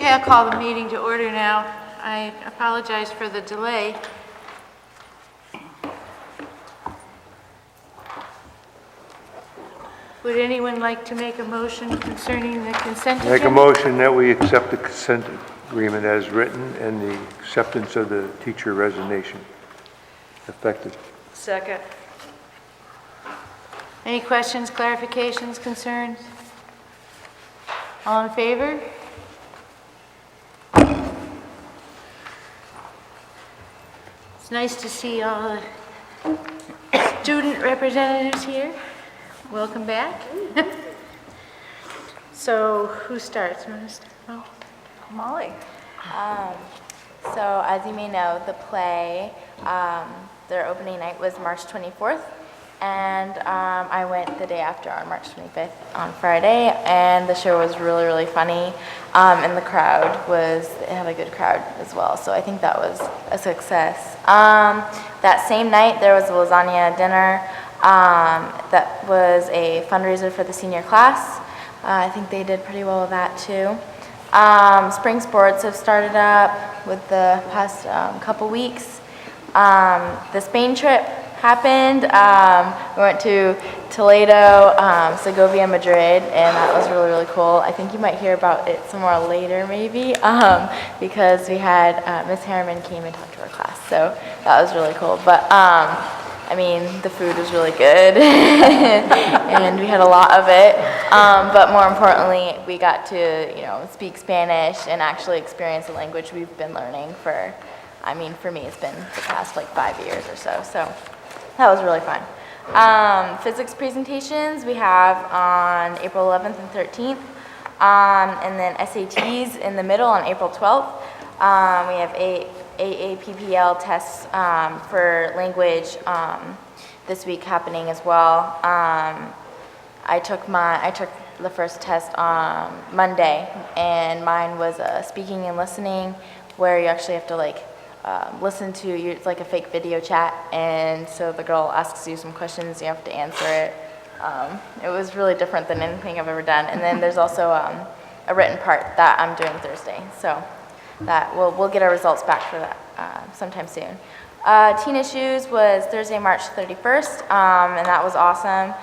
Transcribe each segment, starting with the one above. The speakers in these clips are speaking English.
Okay, I'll call the meeting to order now. I apologize for the delay. Would anyone like to make a motion concerning the consent agenda? Make a motion that we accept the consent agreement as written and the acceptance of the teacher resignation effective. Second. Any questions, clarifications, concerns? All in favor? It's nice to see all the student representatives here. Welcome back. So who starts? Oh. Molly. So as you may know, the play, their opening night was March 24th, and I went the day after on March 25th on Friday, and the show was really, really funny, and the crowd it had a good crowd as well, so I think that was a success. That same night, there was a lasagna dinner that was a fundraiser for the senior class. I think they did pretty well with that too. Spring sports have started up with the past couple weeks. The Spain trip happened. We went to Toledo, Segovia, Madrid, and that was really, really cool. I think you might hear about it some more later maybe, because we had Miss Harriman came and talked to our class, so that was really cool. But I mean, the food was really good, and we had a lot of it. But more importantly, we got to, speak Spanish and actually experience the language we've been learning for me, it's been the past 5 years or so. So that was really fun. Physics presentations we have on April 11th and 13th, and then SATs in the middle on April 12th. We have AAPPL tests for language this week happening as well. I took the first test on Monday, and mine was speaking and listening, where you actually have to listen to it's like a fake video chat, and so the girl asks you some questions, you have to answer it. It was really different than anything I've ever done. And then there's also a written part that I'm doing Thursday, so that we'll get our results back for that sometime soon. Teen Issues was Thursday, March 31st, and that was awesome.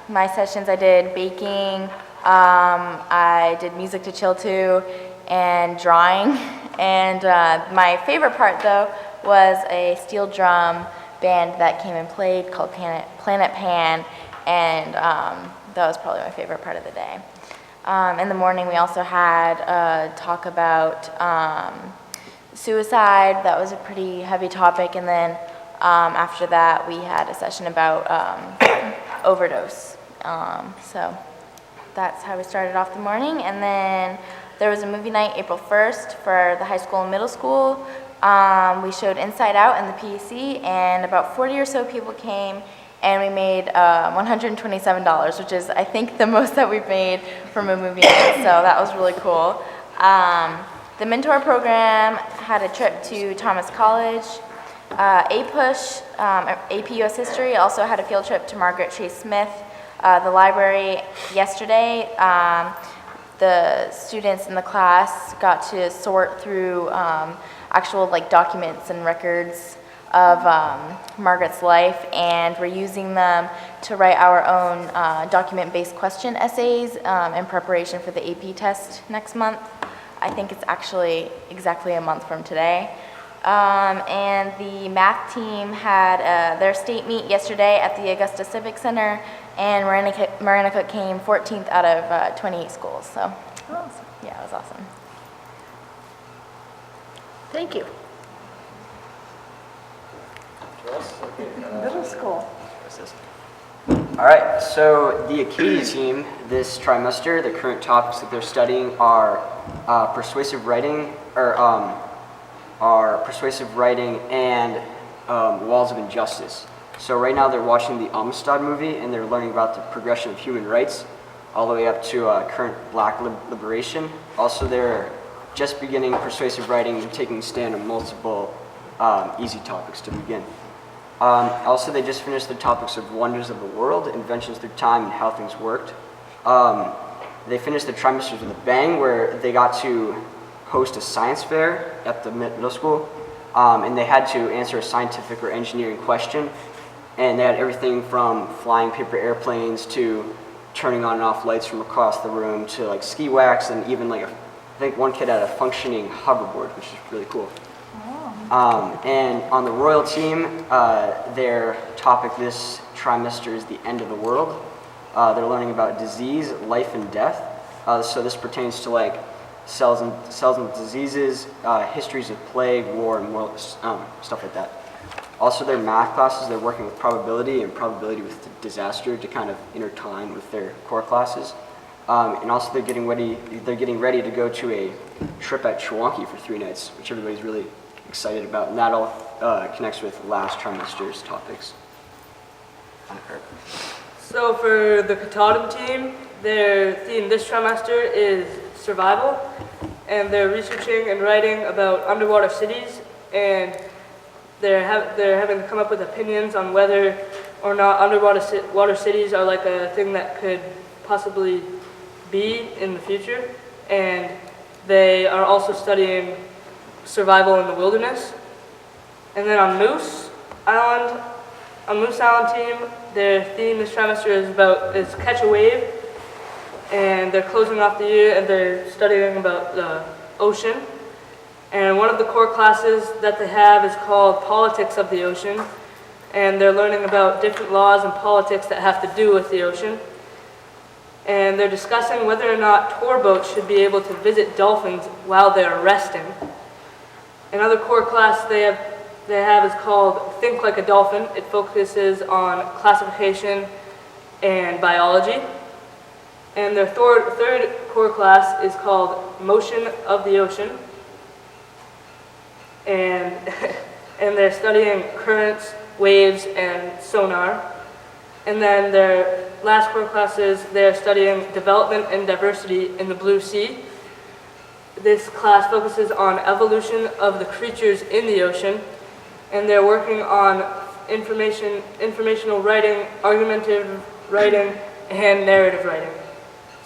My sessions, I did baking, I did music to chill to, and drawing. And my favorite part, though, was a steel drum band that came and played called Planet Pan, and that was probably my favorite part of the day. In the morning, we also had a talk about suicide. That was a pretty heavy topic. And then after that, we had a session about overdose. So that's how we started off the morning. And then there was a movie night April 1st for the high school and middle school. We showed Inside Out in the PEC, and about 40 or so people came, and we made $127, which is, I think, the most that we've made from a movie night, so that was really cool. The Mentor program had a trip to Thomas College. APUSH, AP US History, also had a field trip to Margaret Chase Smith, the library yesterday. The students in the class got to sort through actual documents and records of Margaret's life, and we're using them to write our own document-based question essays in preparation for the AP test next month. I think it's actually exactly a month from today. And the math team had their state meet yesterday at the Augusta Civic Center, and Marinicook came 14th out of 28 schools. So, awesome. Yeah, it was awesome. Thank you. Middle school. All right, so the Acadia team this trimester, the current topics that they're studying are persuasive writing, and Walls of Injustice. So right now they're watching the Amistad movie, and they're learning about the progression of human rights all the way up to current Black liberation. Also, they're just beginning persuasive writing and taking a stand on multiple easy topics to begin. Also, they just finished the topics of wonders of the world, inventions through time, and how things worked. they finished the trimesters with a bang, where they got to host a science fair at the middle school, and they had to answer a scientific or engineering question, and they had everything from flying paper airplanes to turning on and off lights from across the room to like ski wax, and even like I think one kid had a functioning hoverboard, which is really cool. And on the Royal team, their topic this trimester is the end of the world. They're learning about disease, life, and death. So this pertains to like cells and diseases, histories of plague, war, and more stuff like that. Also, their math classes, they're working with probability and probability with disaster to kind of intertwine with their core classes. And also, they're getting ready to go to a trip at Chewonki for 3 nights, which everybody's really excited about, and that all connects with last trimester's topics. So for the Katahdin team, their theme this trimester is survival, and they're researching and writing about underwater cities, and they're having to come up with opinions on whether or not water cities are like a thing that could possibly be in the future, and they are also studying survival in the wilderness. And then on Moose Island team, their theme this trimester is catch a wave, and they're closing off the year and they're studying about the ocean. And one of the core classes that they have is called Politics of the Ocean, and they're learning about different laws and politics that have to do with the ocean. And they're discussing whether or not tour boats should be able to visit dolphins while they're resting. Another core class they have is called Think Like a Dolphin. It focuses on classification and biology. And their third core class is called Motion of the Ocean. And they're studying currents, waves, and sonar. And then their last core classes, they're studying development and diversity in the Blue Sea. This class focuses on evolution of the creatures in the ocean, and they're working on informational writing, argumentative writing, and narrative writing.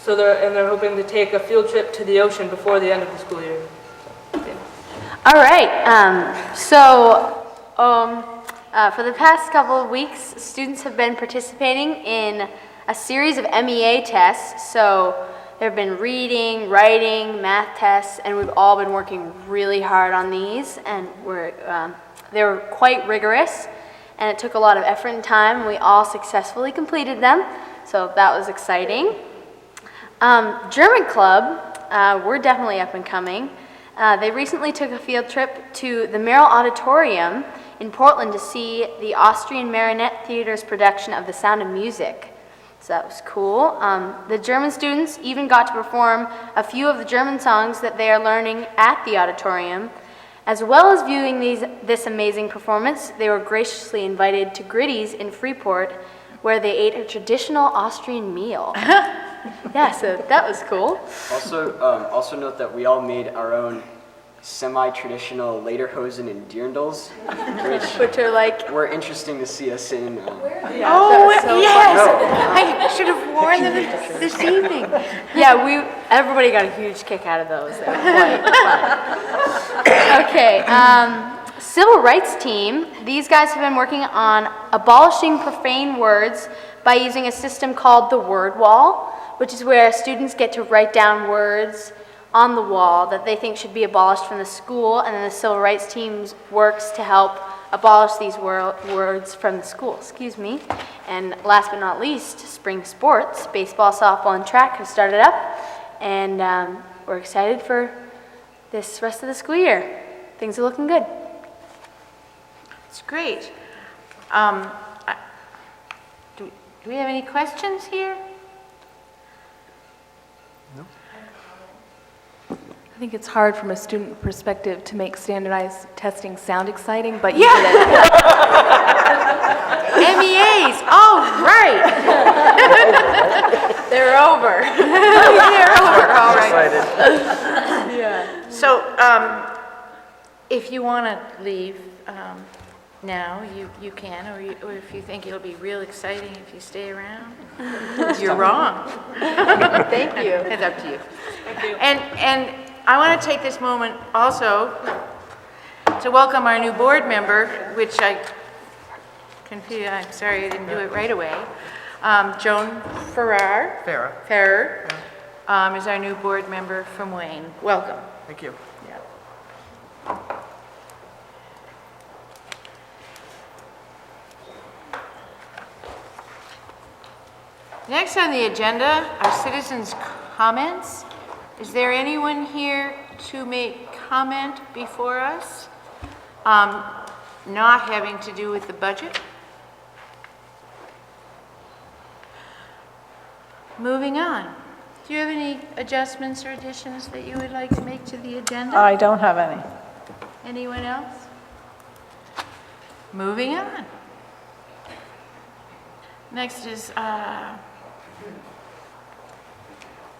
So they're hoping to take a field trip to the ocean before the end of the school year. All right, for the past couple of weeks, students have been participating in a series of MEA tests. So there have been reading, writing, math tests, and we've all been working really hard on these, and they were quite rigorous, and it took a lot of effort and time. We all successfully completed them, so that was exciting. German Club, we're definitely up and coming. They recently took a field trip to the Merrill Auditorium in Portland to see the Austrian Marionette Theater's production of The Sound of Music. So that was cool. The German students even got to perform a few of the German songs that they are learning at the auditorium. As well as viewing this amazing performance, they were graciously invited to Gritty's in Freeport, where they ate a traditional Austrian meal. Yeah, so that was cool. Also note that we all made our own semi-traditional lederhosen and dirndls, Which are like, were interesting to see us in. I should have worn them this evening. Yeah, everybody got a huge kick out of those. They were quite fun. Okay, Civil Rights Team. These guys have been working on abolishing profane words by using a system called the word wall, which is where students get to write down words on the wall that they think should be abolished from the school, and then the Civil Rights Team works to help abolish these words from the school. And last but not least, spring sports. Baseball, softball, and track have started up, and we're excited for this rest of the school year. Things are looking good. It's great. Do we have any questions here? I think it's hard from a student perspective to make standardized testing sound exciting, but you did it. MEAs, oh, right. They're over. They're over, all right. So, if you want to leave, now, you can, or if you think it'll be real exciting if you stay around, you're wrong. Thank you. It's up to you. And I want to take this moment also to welcome our new board member, which I'm sorry I didn't do it right away. Joan Ferrer is our new board member from Wayne. Welcome. Thank you. Next on the agenda are citizens' comments. Is there anyone here to make comment before us? Not having to do with the budget? Moving on. Do you have any adjustments or additions that you would like to make to the agenda? I don't have any. Anyone else? Moving on. Next is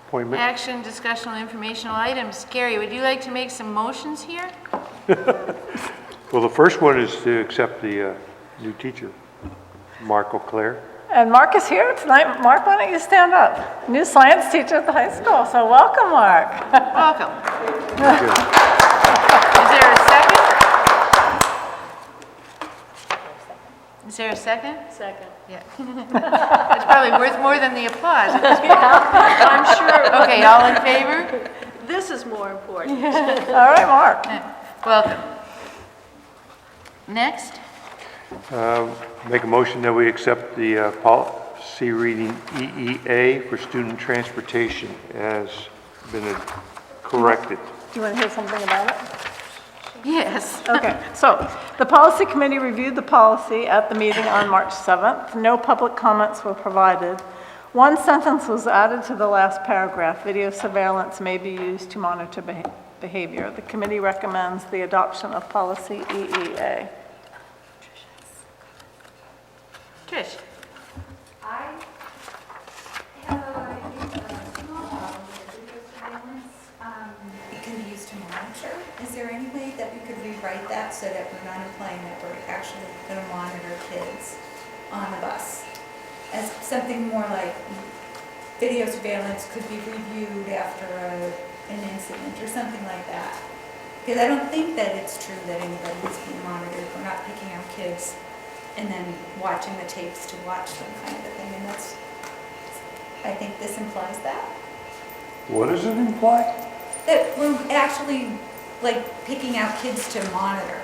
Appointment. action, discussional, informational items. Gary, would you like to make some motions here? Well, the first one is to accept the new teacher, Mark O'Clair. And Mark is here tonight. Mark, why don't you stand up? New science teacher at the high school. So welcome, Mark. Welcome. Good. Is there a second? Is there a second? Second. Yeah. That's probably worth more than the applause. I'm sure Okay, all in favor? this is more important. All right, Mark. Welcome. Next, Make a motion that we accept the policy reading EEA for student transportation as been corrected. Do you want to hear something about it? yes. Okay, so the policy committee reviewed the policy at the meeting on March 7th. No public comments were provided. One sentence was added to the last paragraph: video surveillance may be used to monitor behavior. The committee recommends the adoption of policy EEA. Trish. I have a small problem with video surveillance. It can be used to monitor. Is there any way that we could rewrite that so that we're not implying that we're actually going to monitor kids on the bus? As something more like video surveillance could be reviewed after an incident or something like that. Because I don't think that it's true that anybody is being monitored. We're not picking out kids and then watching the tapes to watch them, kind of a thing. And that's, I think this implies that. What does it imply? That we're actually like picking out kids to monitor.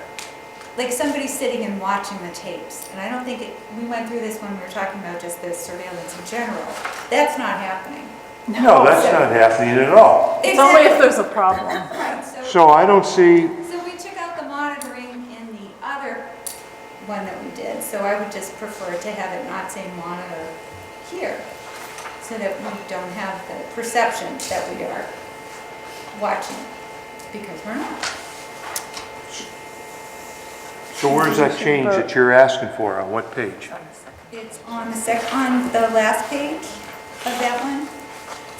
Like somebody sitting and watching the tapes. And I don't think we went through this when we were talking about just the surveillance in general. That's not happening. No, that's not happening at all. It's only if there's a problem. Right, So I don't see, so we took out the monitoring in the other one that we did. So I would just prefer to have it not say monitor here, so that we don't have the perception that we are watching, because we're not. so where's that change that you're asking for? On what page? It's on the on the last page of that one.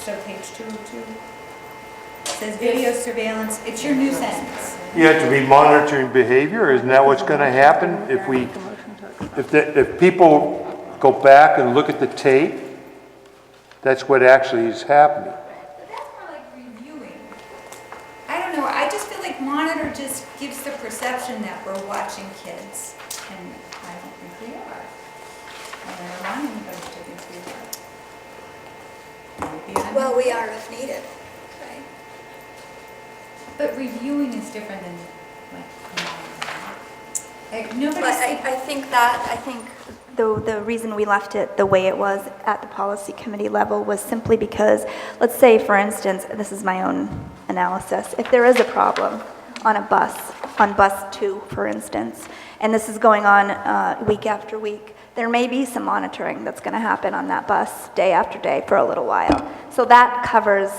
So page 202. It says video surveillance. It's your new sentence. You have to be monitoring behavior, isn't that what's gonna happen if people go back and look at the tape? That's what actually is happening. But that's more like reviewing. I don't know. I just feel like monitor just gives the perception that we're watching kids, and I don't think we are. I don't want anybody to think we are. Maybe I'm- Well, we are if needed, right? But reviewing is different than like monitoring. Like, But nobody's. I think the reason we left it the way it was at the policy committee level was simply because, let's say, for instance, this is my own analysis, if there is a problem on a bus, on bus 2, for instance, and this is going on week after week, there may be some monitoring that's going to happen on that bus day after day for a little while. So that covers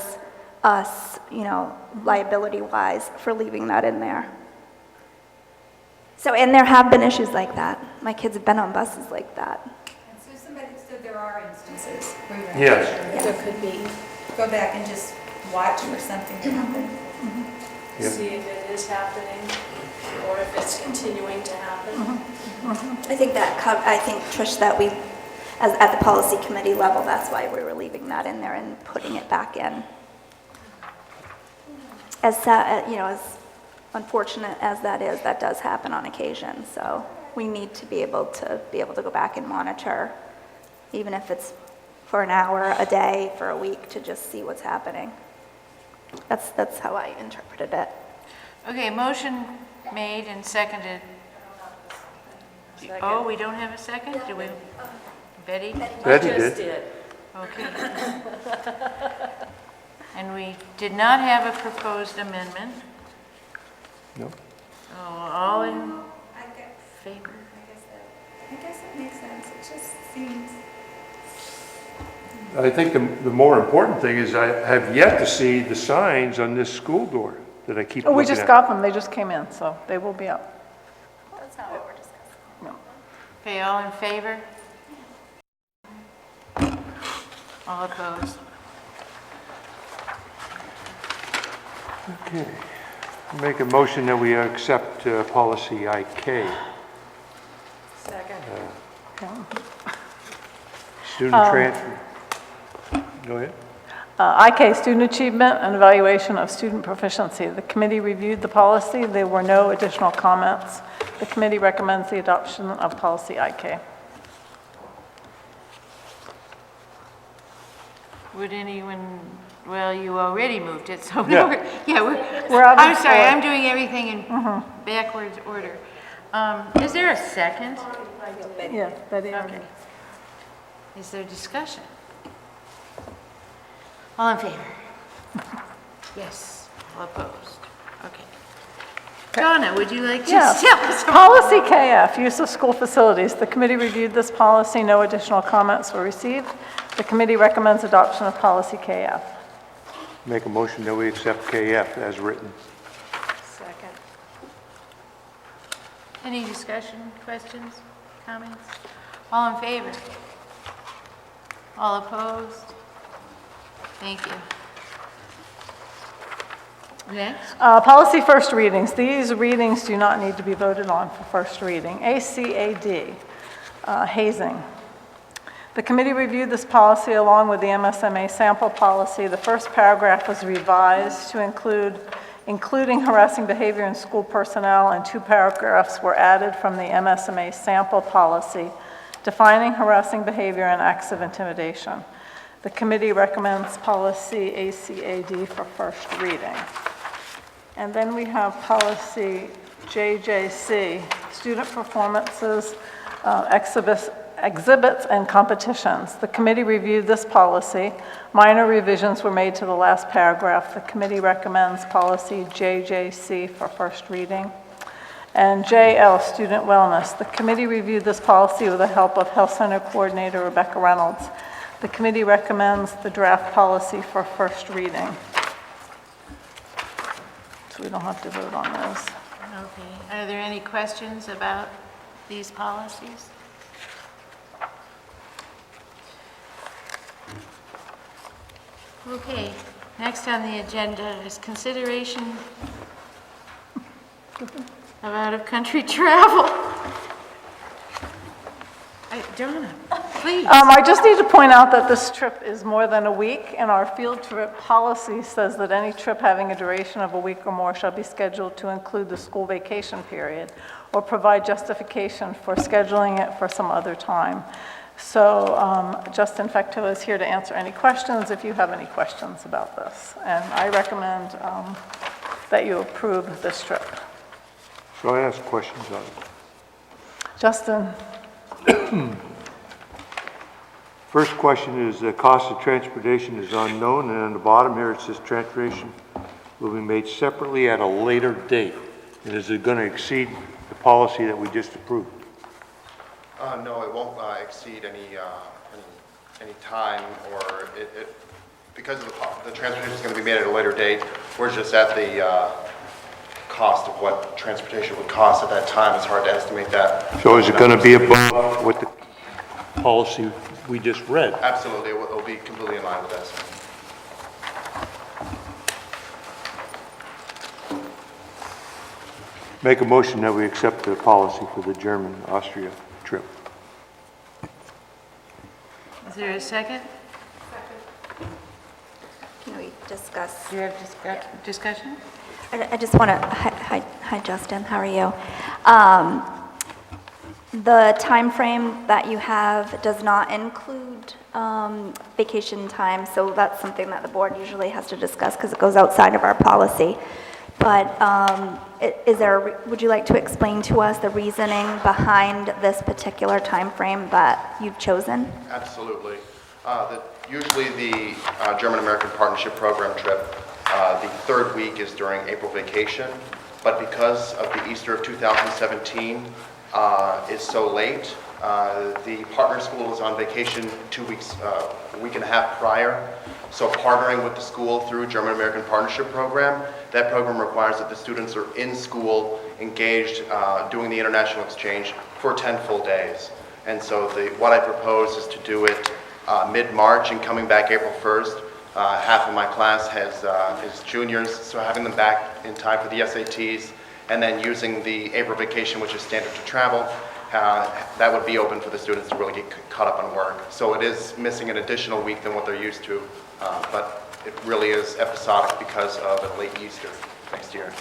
us, liability-wise for leaving that in there. So, and there have been issues like that. My kids have been on buses like that. So there are instances where you Yes. there could be. Go back and just watch for something to happen. Yep. See if it is happening. or if it's continuing to happen. I think I think, Trish, that we, at the policy committee level, that's why we were leaving that in there and putting it back in. As unfortunate as that is, that does happen on occasion, so we need to be able to go back and monitor, even if it's for an hour, a day, for a week, to just see what's happening. That's how I interpreted it. Okay, motion made and seconded. Oh, we don't have a second? Do we? Betty? Betty Just did. Okay. And we did not have a proposed amendment. No. Oh, all in favor? I guess it makes sense. It just seems. I think the more important thing is I have yet to see the signs on this school door that I keep Oh, looking we at. just got them, they just came in, so they will be up. That's not what we're discussing. No. Okay, all in favor? All opposed? Okay. Make a motion that we accept policy IK. Second. Student transfer. Go ahead. IK, student achievement and evaluation of student proficiency. The committee reviewed the policy. There were no additional comments. The committee recommends the adoption of policy IK. Would anyone, well, you already moved it, so Yeah. We're out of I'm sorry, order. I'm doing everything in backwards order. Is there a second? Yeah, Betty. Okay. Is there discussion? All in favor? Yes. All opposed? Okay. Donna, would you like to Yes. tell us? Policy KF, use of school facilities. The committee reviewed this policy. No additional comments were received. The committee recommends adoption of policy KF. Make a motion that we accept KF as written. Second. Any discussion, questions, comments? All in favor? All opposed? Thank you. Next. Policy first readings. These readings do not need to be voted on for first reading. ACAD, hazing. The committee reviewed this policy along with the MSMA sample policy. The first paragraph was revised to including harassing behavior in school personnel, and 2 paragraphs were added from the MSMA sample policy, defining harassing behavior and acts of intimidation. The committee recommends policy ACAD for first reading. And then we have policy JJC, student performances, exhibits and competitions. The committee reviewed this policy. Minor revisions were made to the last paragraph. The committee recommends policy JJC for first reading. And JL, student wellness. The committee reviewed this policy with the help of Health Center Coordinator Rebecca Reynolds. The committee recommends the draft policy for first reading. So we don't have to vote on those. Okay. Are there any questions about these policies? Okay. Next on the agenda is consideration of out-of-country travel. Donna, please. I just need to point out that this trip is more than a week, and our field trip policy says that any trip having a duration of a week or more shall be scheduled to include the school vacation period or provide justification for scheduling it for some other time. So Justin Fecteau is here to answer any questions if you have any questions about this. And I recommend that you approve this trip. So I ask questions on it. Justin? First question is the cost of transportation is unknown, and on the bottom here it says transportation will be made separately at a later date. And is it going to exceed the policy that we just approved? No, it won't exceed any time, or because of the transportation is going to be made at a later date. We're just at the cost of what transportation would cost at that time. It's hard to estimate that. So is it going to be above what the policy we just read? Absolutely, it will be completely in line with this. Make a motion that we accept the policy for the German-Austria trip. Is there a second? Can we discuss? Do you have discussion? I just want to, hi Justin, how are you? The time frame that you have does not include vacation time, so that's something that the board usually has to discuss because it goes outside of our policy. But would you like to explain to us the reasoning behind this particular time frame that you've chosen? Absolutely. Usually the German-American Partnership Program trip, the third week is during April vacation, but because of the Easter of 2017 is so late, the partner school is on vacation 2 weeks, a week and a half prior. So partnering with the school through German-American Partnership Program, that program requires that the students are in school, engaged, doing the international exchange for 10 full days. And so what I propose is to do it mid-March and coming back April 1st. Half of my class is juniors, so having them back in time for the SATs, and then using the April vacation, which is standard to travel, that would be open for the students to really get caught up on work. So it is missing an additional week than what they're used to, but it really is episodic because of a late Easter next year.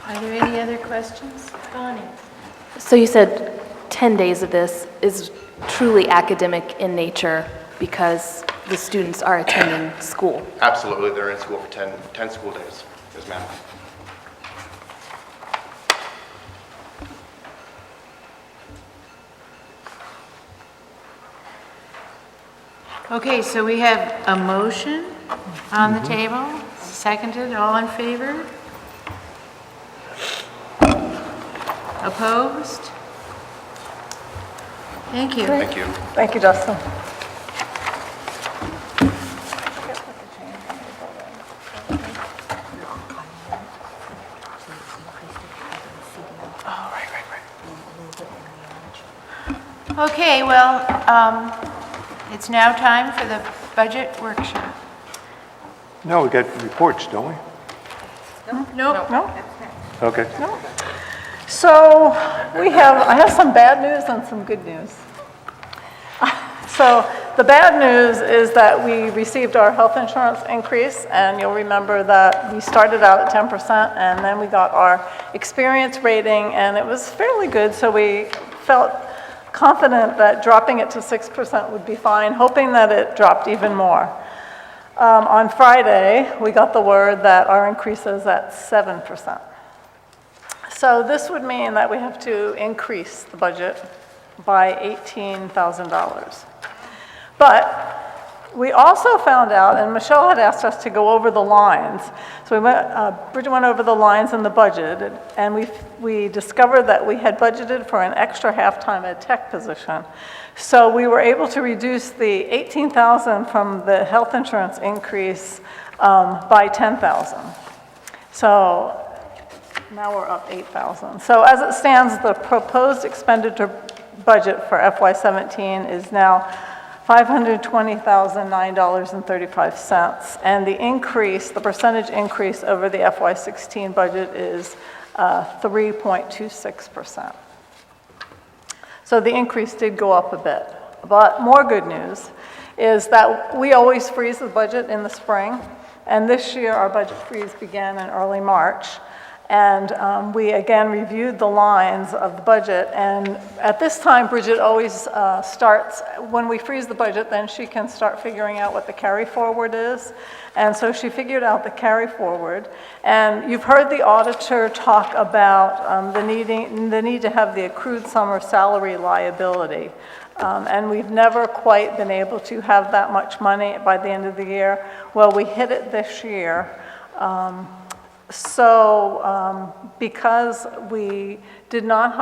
Are there any other questions? Bonnie? So you said 10 days of this is truly academic in nature because the students are attending school? Absolutely, they're in school for 10 school days, yes ma'am. Okay, so we have a motion on the table, seconded, all in favor? Opposed? Thank you. Thank you. Thank you, Justin. Okay, well, it's now time for the budget workshop. No, we got reports, don't we? Nope. No? Okay. So I have some bad news and some good news. So the bad news is that we received our health insurance increase, and you'll remember that we started out at 10%, and then we got our experience rating, and it was fairly good, so we felt confident that dropping it to 6% would be fine, hoping that it dropped even more. On Friday, we got the word that our increase is at 7%. So this would mean that we have to increase the budget by $18,000. But we also found out, and Michelle had asked us to go over the lines. So Bridget went over the lines in the budget, and we discovered that we had budgeted for an extra half-time ed tech position. So we were able to reduce the $18,000 from the health insurance increase by $10,000. So now we're up $8,000. So as it stands, the proposed expenditure budget for FY17 is now $520,009.35, and the increase, the percentage increase over the FY16 budget is 3.26%. So the increase did go up a bit. But more good news is that we always freeze the budget in the spring, and this year our budget freeze began in early March. And we again reviewed the lines of the budget, and at this time, Bridget always starts, when we freeze the budget, then she can start figuring out what the carry forward is. And so she figured out the carry forward. And you've heard the auditor talk about the need to have the accrued summer salary liability. And we've never quite been able to have that much money by the end of the year. Well, we hit it this year. Because we did not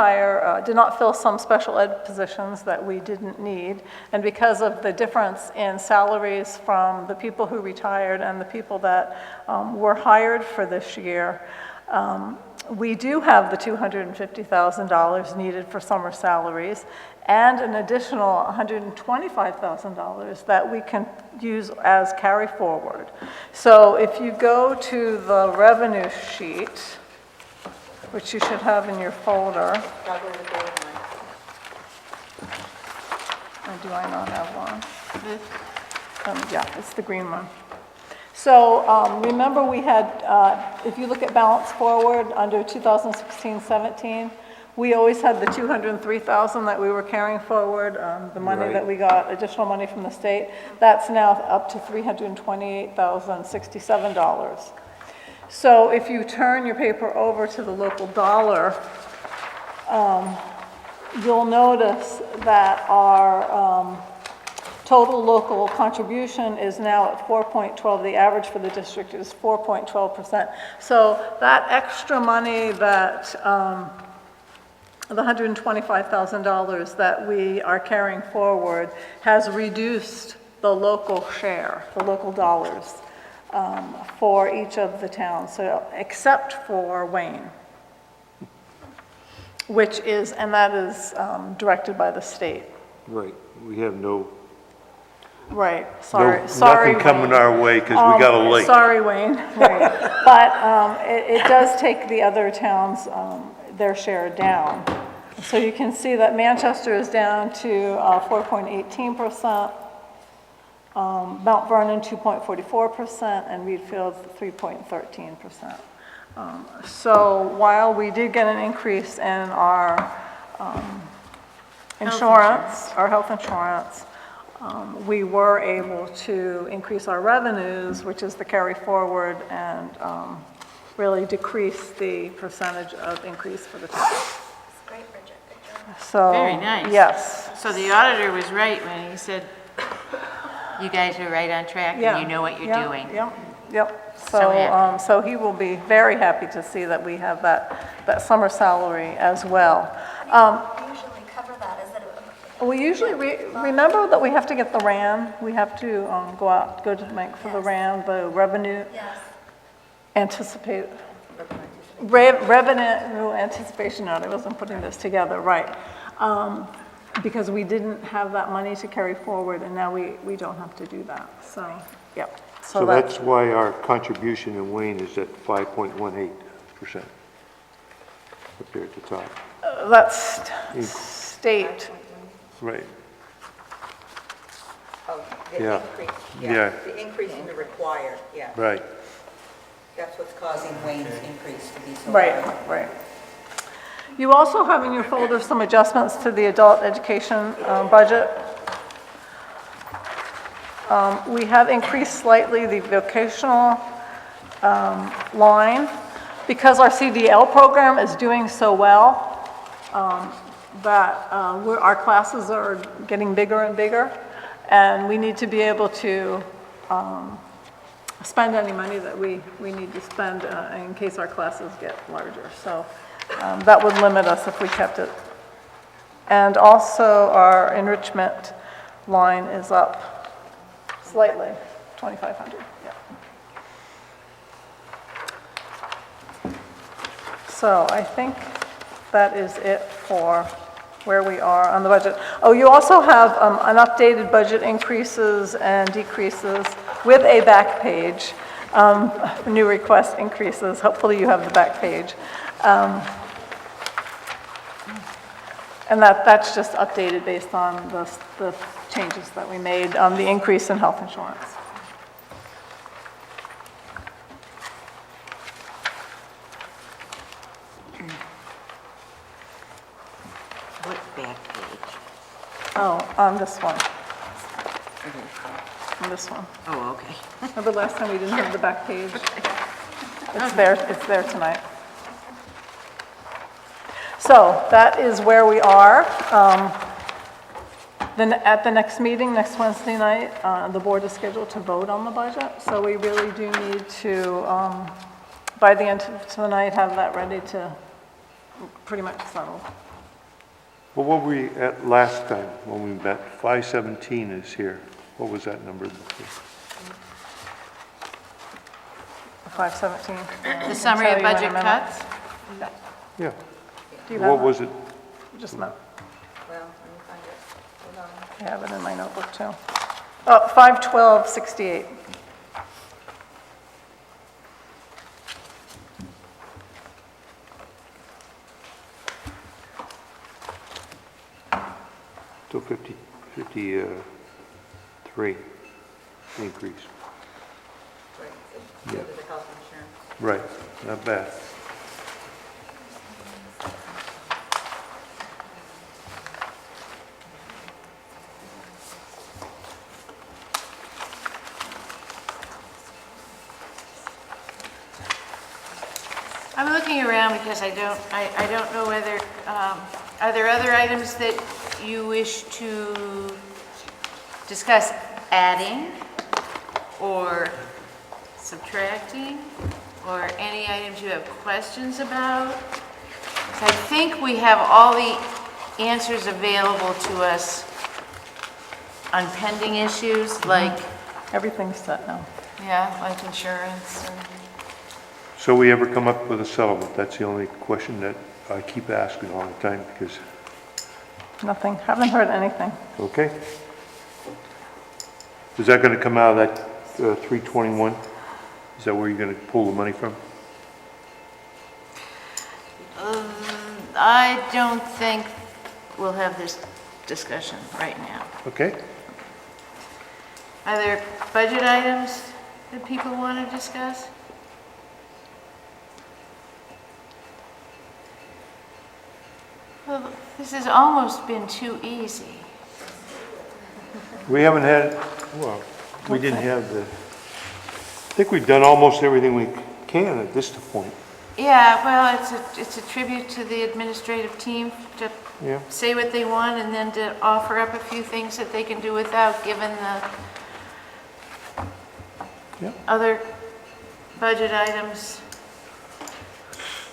fill some special ed positions that we didn't need, and because of the difference in salaries from the people who retired and the people that were hired for this year, We do have the $250,000 needed for summer salaries and an additional $125,000 that we can use as carry forward. So if you go to the revenue sheet, which you should have in your folder. Or do I not have one? Yeah, it's the green one. So remember we had, if you look at balance forward under 2016-17, we always had the $203,000 that we were carrying forward, the money that we got, additional money from the state. That's now up to $328,067. So if you turn your paper over to the local dollar, you'll notice that our total local contribution is now at 4.12. The average for the district is 4.12%. So that extra money that, the $125,000 that we are carrying forward has reduced the local share, the local dollars, for each of the towns, so except for Wayne, which is, and that is directed by the state. Right, we have no, Right, sorry, nothing coming our way because we got a lake. Sorry, Wayne, right. But it does take the other towns, their share down. So you can see that Manchester is down to 4.18%, Mount Vernon 2.44%, and Reedfield 3.13%. So while we did get an increase in our insurance, our health insurance, we were able to increase our revenues, which is the carry forward, and really decrease the percentage of increase for the town. Great, Bridget, good job. So, Very nice. Yes. So the auditor was right when he said, you guys are right on track and you know what you're doing. Yep. So happy. So he will be very happy to see that we have that summer salary as well. We usually cover that, is it? We usually, remember that we have to get the RAN, we have to go to the bank for the RAN, the revenue revenue anticipation note. I wasn't putting this together, right. Because we didn't have that money to carry forward, and now we don't have to do that, so, yep. So that's why our contribution in Wayne is at 5.18%. Up there at the top. That's state. Right. Oh, the Yeah. increase, Yeah. The increase in the required, yeah. Right. That's what's causing Wayne's increase to be so Right, high. right. You also have in your folder some adjustments to the adult education budget. We have increased slightly the vocational line because our CDL program is doing so well that our classes are getting bigger and bigger, and we need to be able to spend any money that we need to spend in case our classes get larger. So that would limit us if we kept it. And also our enrichment line is up slightly, 2,500, yeah. So I think that is it for where we are on the budget. Oh, you also have an updated budget increases and decreases with a back page, new request increases. Hopefully you have the back page. And that's just updated based on the changes that we made, the increase in health insurance. What back page? Oh, on this one. On this one. Oh, okay. Remember last time we didn't have the back page? It's there tonight. So that is where we are. Then at the next meeting, next Wednesday night, the board is scheduled to vote on the budget. So we really do need to, by the end of tonight, have that ready to pretty much settle. Well, what were we at last time when we met? 517 is here. What was that number? 517. The summary of budget cuts? Yeah. Do you have What it? was it? Just a minute. Well, let me find it. Hold on. I have it in my notebook, too. Oh, 51268. So 53 increase. Right, Yeah. so the health insurance. Right, not bad. I'm looking around because I don't know whether, are there other items that you wish to discuss adding or subtracting, or any items you have questions about? So I think we have all the answers available to us on pending issues like, Everything's set now. yeah, life insurance and... So we ever come up with a settlement? That's the only question that I keep asking all the time because, Nothing, haven't heard anything. okay. Is that going to come out of that 321? Is that where you're going to pull the money from? I don't think we'll have this discussion right now. Okay. Are there budget items that people want to discuss? Well, this has almost been too easy. We haven't had, well, we didn't have the, I think we've done almost everything we can at this point. Yeah, well, it's a tribute to the administrative team to Yeah. say what they want and then to offer up a few things that they can do without, given the Yep. other budget items.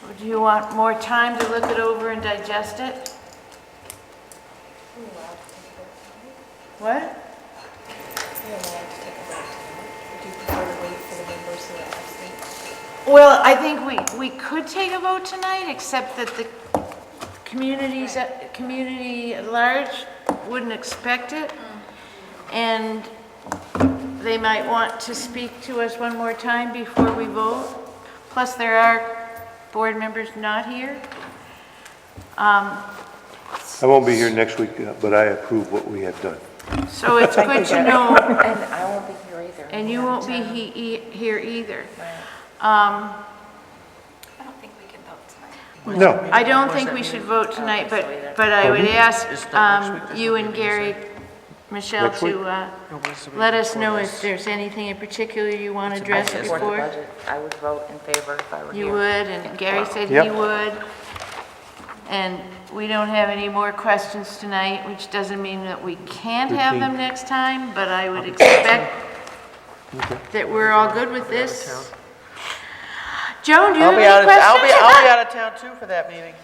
Or do you want more time to look it over and digest it? What? Well, I think we could take a vote tonight, except that the community at large wouldn't expect it. And they might want to speak to us one more time before we vote. Plus, there are board members not here. I won't be here next week, but I approve what we have done. So it's good to know, And I won't be here either. and you won't be here either. I don't think we can vote tonight. No, I don't think we should vote tonight, but I would ask you and Gary, Michelle, Next week? to let us know if there's anything in particular you want to address before. I would vote in favor if I were here. You would, and Gary said he Yep. would. And we don't have any more questions tonight, which doesn't mean that we can't have them next time, but I would expect that we're all good with this. Joan, do you have any questions? I'll be out of town too for that meeting.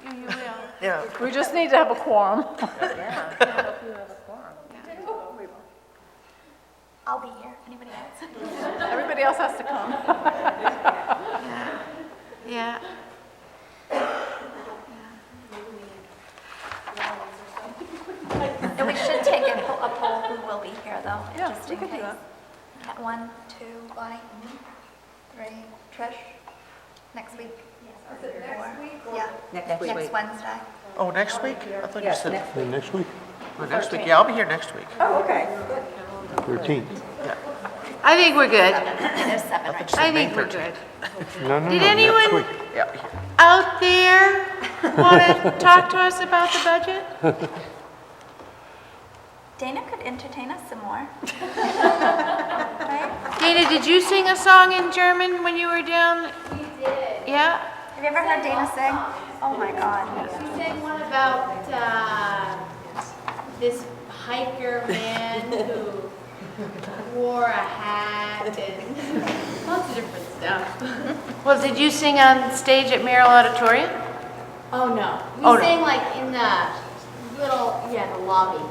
You will. Yeah. We just need to have a quorum. I'll be here. Anybody else? Everybody else has to come. Yeah. And we should take a poll who will be here, though, Yeah, just we in could do case. that. 1, 2, Bonnie, 3, Trish, next week. Is it next week? Yeah, Next week. next Wednesday. Oh, next week? I thought you said, next week, next week. Yeah, I'll be here next week. Oh, okay, good. 13th. I think we're good. There's 7 right I think we're good. No, no, no, Did next anyone week. Yeah. out there want to talk to us about the budget? Dana could entertain us some more. Right? Dana, did you sing a song in German when you were down? We did. Yeah? Have you ever heard Dana sing? Oh, my God. We sang one about this hiker man who wore a hat and lots of different stuff. Well, did you sing on stage at Merrill Auditorium? Oh, no. We Oh, no. sang like in the little, the lobby.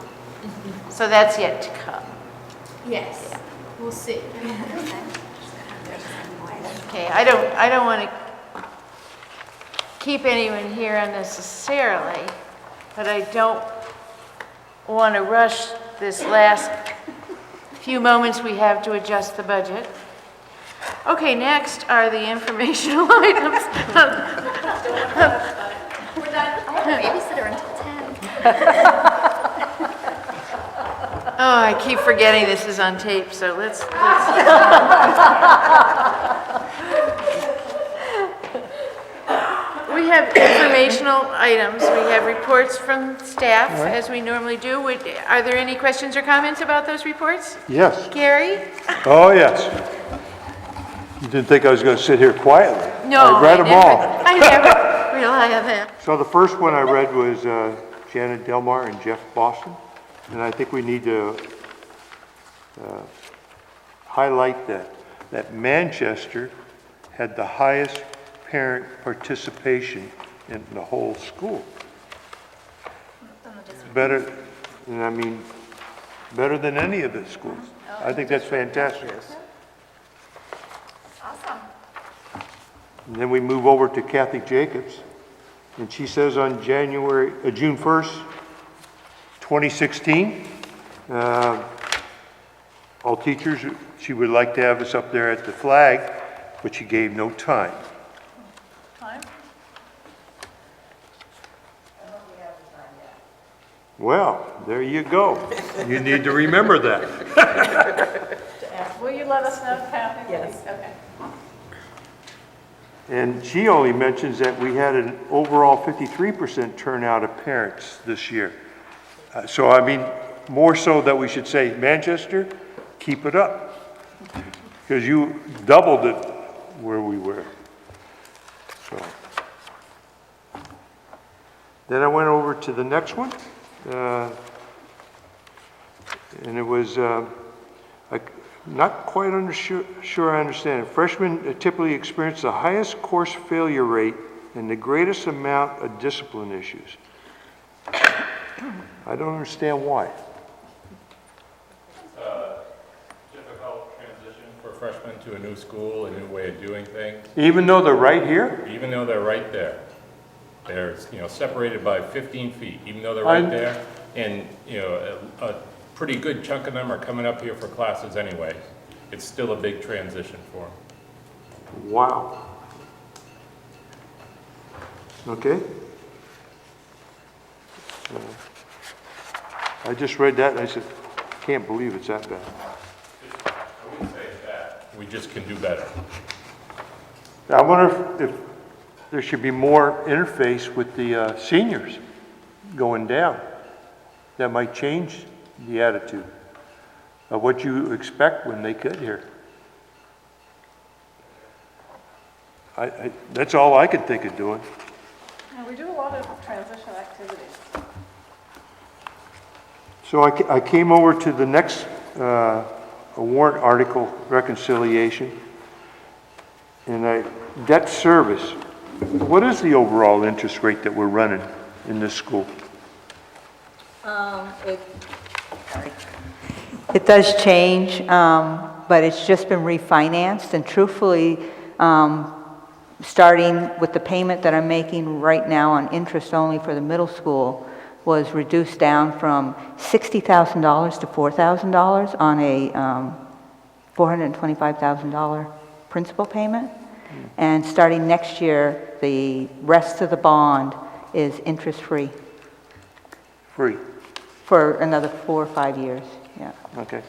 So that's yet to come. Yes. We'll see. Okay, I don't want to keep anyone here unnecessarily, but I don't want to rush this last few moments we have to adjust the budget. Okay, next are the informational items. We're done. I have a babysitter until 10. Oh, I keep forgetting this is on tape, so let's We have informational items. We have reports from staff, as we normally do. Are there any questions or comments about those reports? Yes. Gary? Oh, yes. You didn't think I was going to sit here quietly? No, I read them all. I never rely on that. So the first one I read was Janet Delmar and Jeff Boston, and I think we need to highlight that Manchester had the highest parent participation in the whole school. Better, and I mean, better than any of the schools. I think that's fantastic. Awesome. And then we move over to Kathy Jacobs, and she says on June 1st, 2016, all teachers, she would like to have us up there at the flag, but she gave no time. Well, there you go. You need to remember that. Will you let us know, Kathy? Yes. Okay. And she only mentions that we had an overall 53% turnout of parents this year. So, I mean, more so that we should say, Manchester, keep it up. Because you doubled it where we were. So. Then I went over to the next one. And it was not quite sure I understand it. Freshmen typically experience the highest course failure rate and the greatest amount of discipline issues. I don't understand why. Difficult transition for freshmen to a new school, a new way of doing things. Even though they're right here? Even though they're right there. They're, separated by 15 feet, even though they're right there. And, a pretty good chunk of them are coming up here for classes anyway. It's still a big transition for them. Wow. Okay. I just read that and I said, can't believe it's that bad. I wouldn't say it's bad. We just can do better. I wonder if there should be more interface with the seniors going down. That might change the attitude of what you expect when they get here. That's all I could think of doing. Yeah, we do a lot of transition activities. So I came over to the next warrant article, reconciliation, and debt service. What is the overall interest rate that we're running in this school? It does change, but it's just been refinanced, and truthfully, starting with the payment that I'm making right now on interest only for the middle school was reduced down from $60,000 to $4,000 on a $425,000 principal payment. And starting next year, the rest of the bond is interest-free. Free. For another 4 or 5 years, yeah. Okay.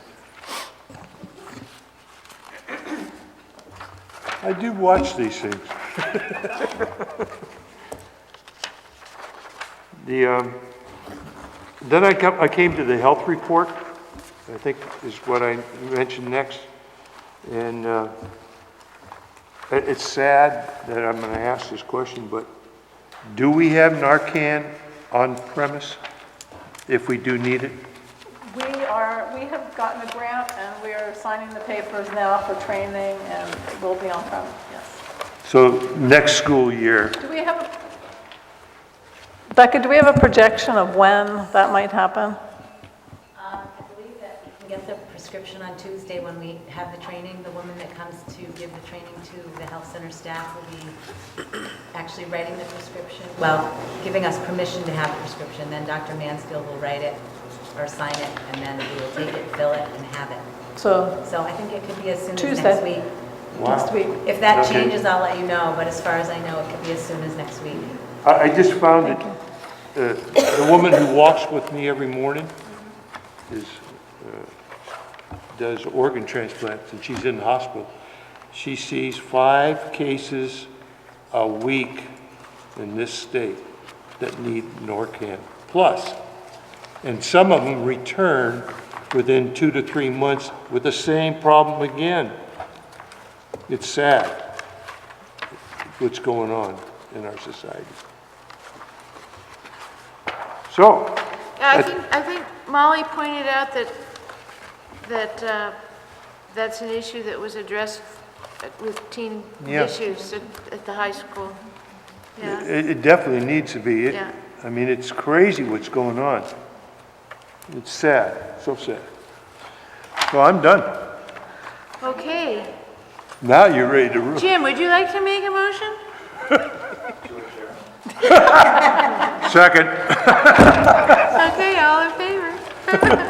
I do watch these things. Then I came to the health report, I think is what I mentioned next. And it's sad that I'm going to ask this question, but do we have Narcan on premise if we do need it? We have gotten a grant and we are signing the papers now for training and it will be on premise, yes. So next school year, Do we have Becca, do we have a projection of when that might happen? I believe that we can get the prescription prescription on Tuesday when we have the training. The woman that comes to give the training to the health center staff will be actually writing the prescription, well, giving us permission to have a prescription. Then Dr. Mansfield will write it or sign it, and then we will take it, fill it, and have it. So I think it could be as soon as Tuesday. next week. Wow. next week. If that Okay. changes, I'll let you know, but as far as I know, it could be as soon as next week. I just found that the woman who walks with me every morning does organ transplants, and she's in the hospital. She sees 5 cases a week in this state that need Narcan plus. And some of them return within 2 to 3 months with the same problem again. It's sad what's going on in our society. So, Yeah, I think Molly pointed out that's an issue that was addressed with teen Yeah. issues at the high school. Yeah, it definitely needs to be. Yeah. I mean, it's crazy what's going on. It's sad, so sad. So I'm done. okay. Now you're ready to rule. Jim, would you like to make a motion? Second. Okay, all in favor?